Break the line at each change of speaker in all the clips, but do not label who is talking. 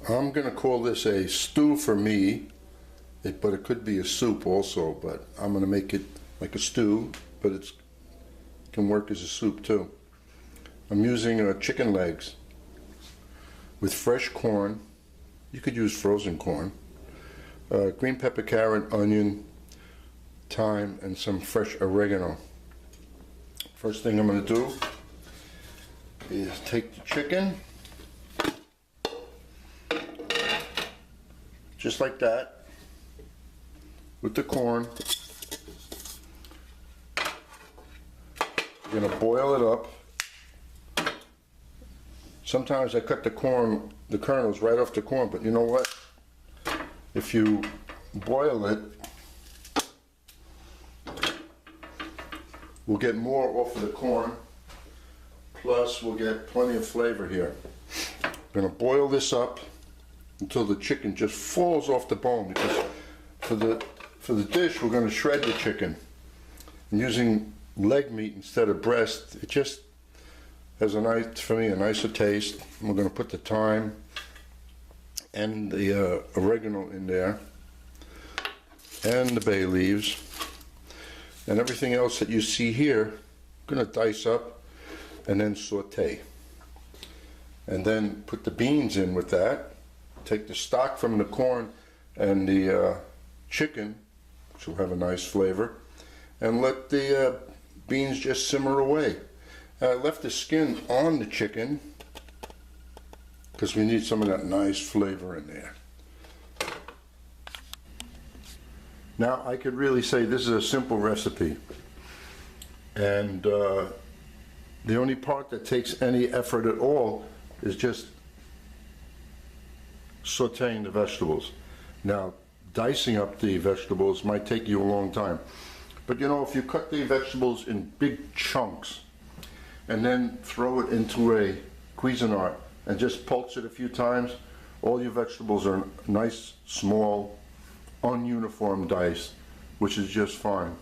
I'm gonna call this a stew for me, but it could be a soup also, but I'm gonna make it like a stew, but it can work as a soup too. I'm using chicken legs with fresh corn. You could use frozen corn, green pepper, carrot, onion, thyme, and some fresh oregano. First thing I'm going to do is take the chicken, just like that, with the corn. We're going to boil it up. Sometimes I cut the kernels right off the corn, but you know what? If you boil it, we'll get more off of the corn, plus we'll get plenty of flavor here. We're going to boil this up until the chicken just falls off the bone, because for the dish we're going to shred the chicken. And using leg meat instead of breast, it just has a nice, for me, a nicer taste. We're going to put the thyme and the oregano in there, and the bay leaves, and everything else that you see here. I'm going to dice up and then saute, and then put the beans in with that. Take the stock from the corn and the chicken, which will have a nice flavor, and let the beans just simmer away. I left the skin on the chicken because we need some of that nice flavor in there. Now I could really say this is a simple recipe, and the only part that takes any effort at all is just sauteing the vegetables. Now dicing up the vegetables might take you a long time, but you know, if you cut the vegetables in big chunks and then throw it into a Cuisinart and just pulse it a few times, all your vegetables are nice, small, ununiform dice, which is just fine.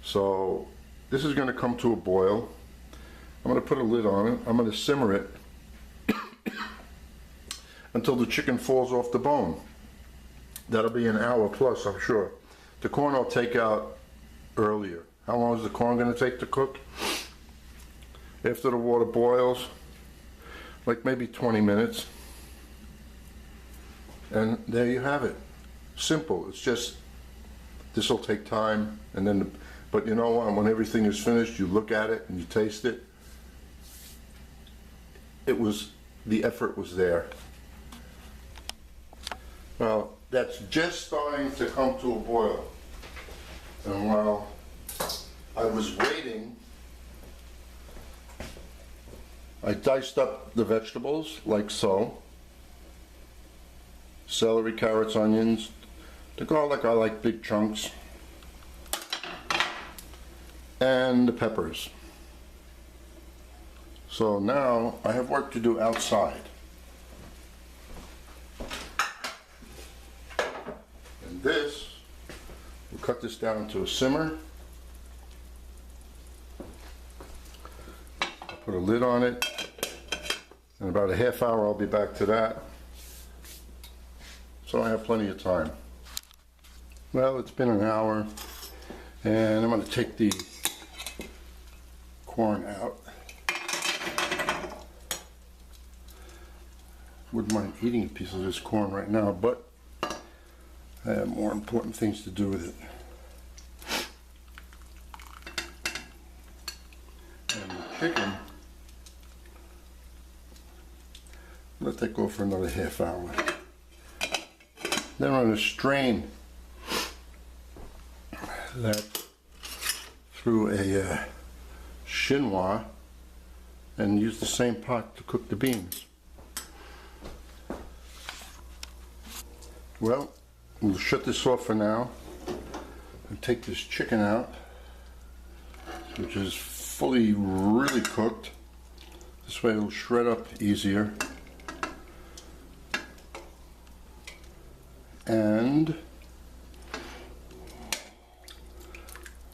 So this is going to come to a boil. I'm going to put a lid on it. I'm going to simmer it until the chicken falls off the bone. That'll be an hour plus, I'm sure. The corn I'll take out earlier. How long is the corn going to take to cook? After the water boils, like maybe 20 minutes. And there you have it. Simple. It's just, this will take time, and then, but you know what, when everything is finished, you look at it and you taste it. The effort was there. Well, that's just starting to come to a boil. And while I was waiting, I diced up the vegetables like so. Celery, carrots, onions. The garlic I like big chunks. And the peppers. So now I have work to do outside. And this, we'll cut this down to a simmer. I'll put a lid on it. In about a half hour I'll be back to that. So I have plenty of time. Well, it's been an hour, and I'm going to take the corn out. Wouldn't mind eating a piece of this corn right now, but I have more important things to do with it. And the chicken, let that go for another half hour. Then I'm going to strain that through a chinois and use the same pot to cook the beans. Well, we'll shut this off for now and take this chicken out, which is fully really cooked. This way it'll shred up easier. And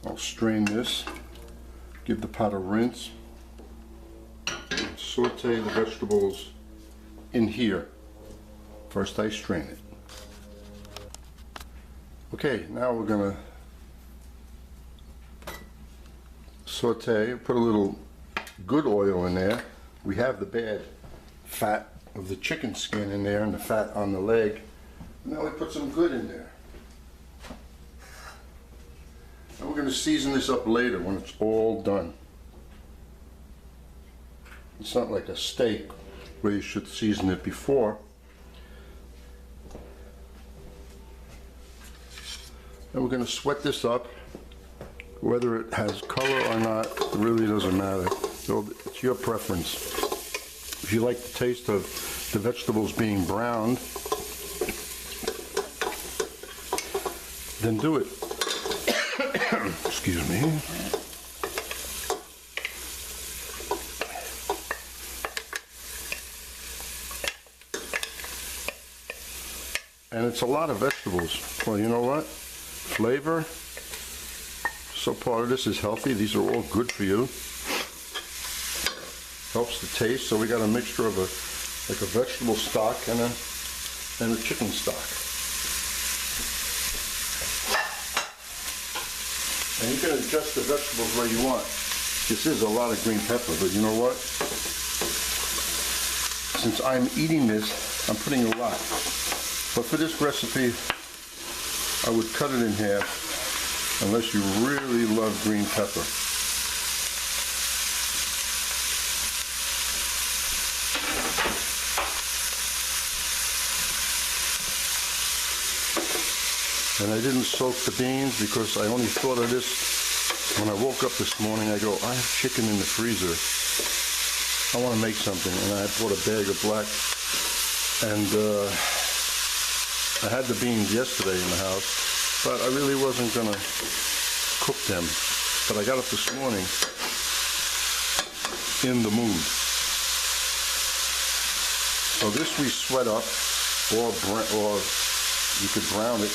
I'll strain this, give the pot a rinse, and saute the vegetables in here. First I strain it. Okay, now we're gonna saute, put a little good oil in there. We have the bad fat of the chicken skin in there and the fat on the leg. Now we put some good in there. And we're going to season this up later when it's all done. It's not like a steak where you should season it before. And we're going to sweat this up. Whether it has color or not, it really doesn't matter. It's your preference. If you like the taste of the vegetables being browned, then do it. Excuse me. And it's a lot of vegetables. Well, you know what? Flavor. So part of this is healthy. These are all good for you. Helps the taste. So we got a mixture of like a vegetable stock and a chicken stock. And you can adjust the vegetables where you want. This is a lot of green pepper, but you know what? Since I'm eating this, I'm putting a lot. But for this recipe, I would cut it in half, unless you really love green pepper. And I didn't soak the beans because I only thought of this when I woke up this morning. I go, I have chicken in the freezer. I want to make something. And I bought a bag of black. And I had the beans yesterday in the house, but I really wasn't going to cook them. But I got up this morning in the mood. So this we sweat up, or you could brown it.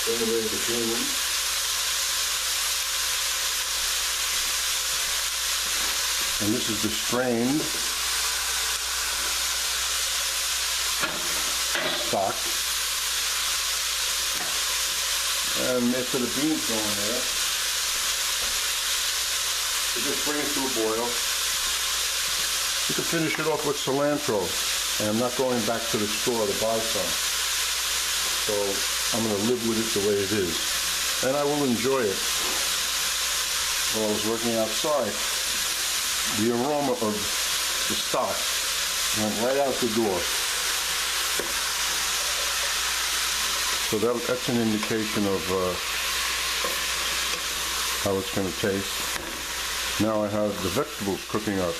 Then away the beans. And this is the strained stock. And after the beans go in there, you just bring it to a boil. You can finish it off with cilantro. And I'm not going back to the store to buy some. So I'm going to live with it the way it is. And I will enjoy it. While I was working outside, the aroma of the stock went right out the door. So that's an indication of how it's going to taste. Now I have the vegetables cooking up.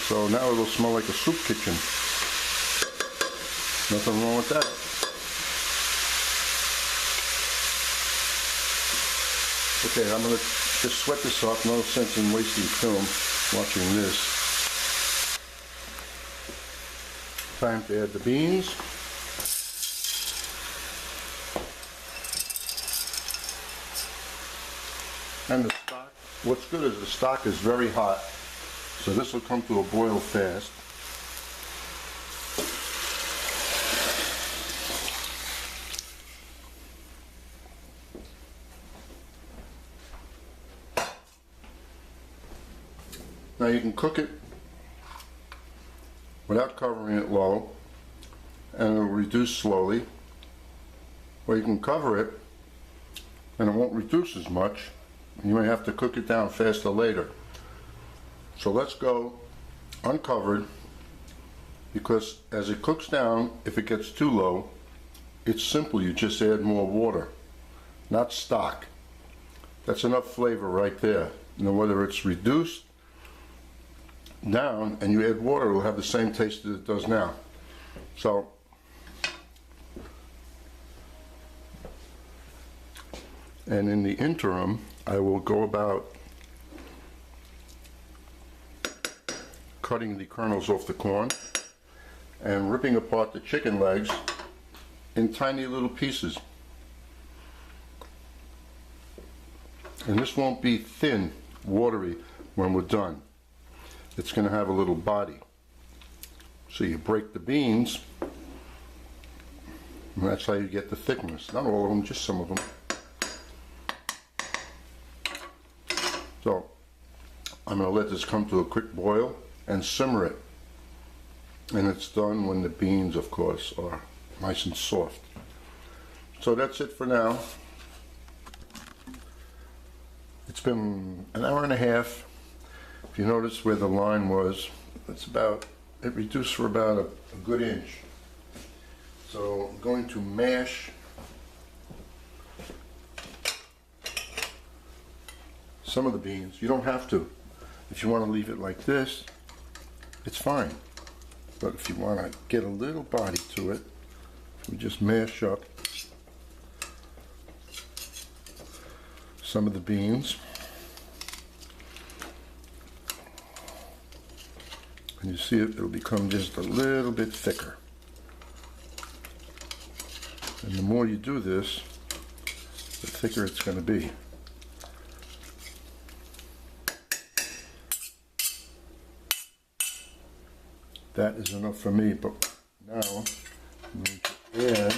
So now it'll smell like a soup kitchen. Nothing wrong with that. Okay, I'm going to just sweat this up. No sense in wasting film watching this. Time to add the beans. And the stock. What's good is the stock is very hot, so this will come to a boil fast. Now you can cook it without covering it low, and it will reduce slowly, or you can cover it and it won't reduce as much. You may have to cook it down faster later. So let's go uncovered, because as it cooks down, if it gets too low, it's simple. You just add more water, not stock. That's enough flavor right there. Now whether it's reduced down and you add water, it will have the same taste as it does now. So and in the interim, I will go about cutting the kernels off the corn and ripping apart the chicken legs in tiny little pieces. And this won't be thin, watery when we're done. It's going to have a little body. So you break the beans, and that's how you get the thickness. Not all of them, just some of them. So I'm going to let this come to a quick boil and simmer it. And it's done when the beans, of course, are nice and soft. So that's it for now. It's been an hour and a half. If you notice where the line was, it reduced for about a good inch. So I'm going to mash some of the beans. You don't have to. If you want to leave it like this, it's fine. But if you want to get a little body to it, we just mash up some of the beans. And you see it'll become just a little bit thicker. And the more you do this, the thicker it's going to be. That is enough for me, but now I'm going to add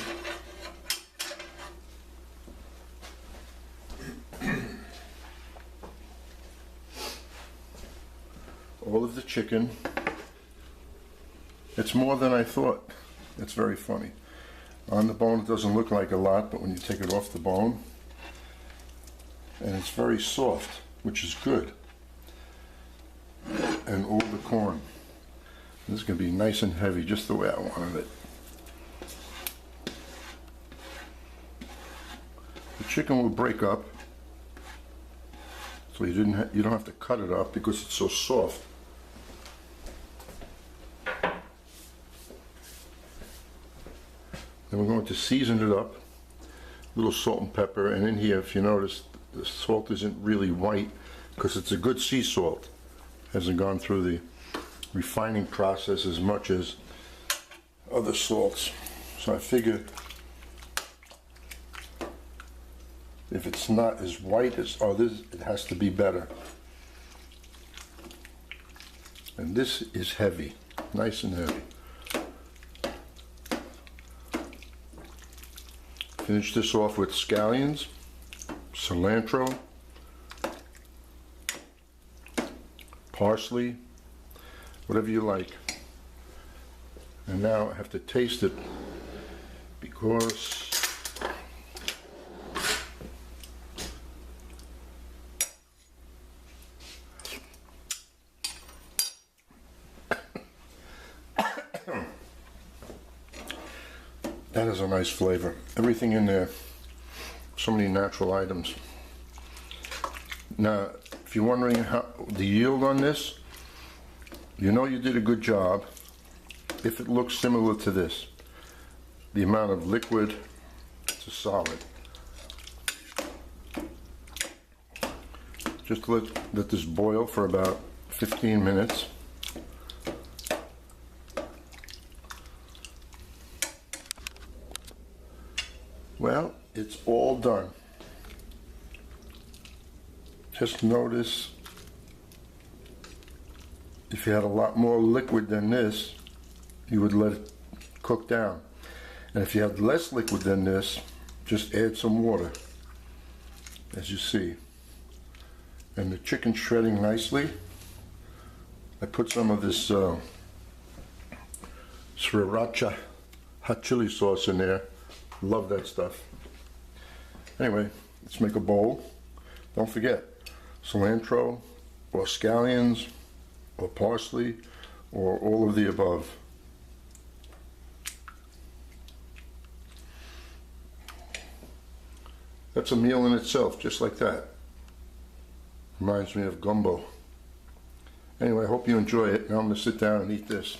all of the chicken. It's more than I thought. It's very funny. On the bone it doesn't look like a lot, but when you take it off the bone, and it's very soft, which is good. And all the corn. This is going to be nice and heavy, just the way I wanted it. The chicken will break up, so you don't have to cut it up because it's so soft. Then we're going to season it up, a little salt and pepper, and in here, if you notice, the salt isn't really white because it's a good sea salt. It hasn't gone through the refining process as much as other salts. So I figured if it's not as white as others, it has to be better. And this is heavy, nice and heavy. Finish this off with scallions, cilantro, parsley, whatever you like. And now I have to taste it because that has a nice flavor. Everything in there, so many natural items. Now, if you're wondering how the yield on this, you know you did a good job if it looks similar to this. The amount of liquid to solid. Just let this boil for about 15 minutes. Well, it's all done. Just notice if you had a lot more liquid than this, you would let it cook down. And if you had less liquid than this, just add some water, as you see. And the chicken's shredding nicely. I put some of this sriracha hot chili sauce in there. Love that stuff. Anyway, let's make a bowl. Don't forget, cilantro or scallions or parsley or all of the above. That's a meal in itself, just like that. Reminds me of gumbo. Anyway, I hope you enjoy it. Now I'm going to sit down and eat this.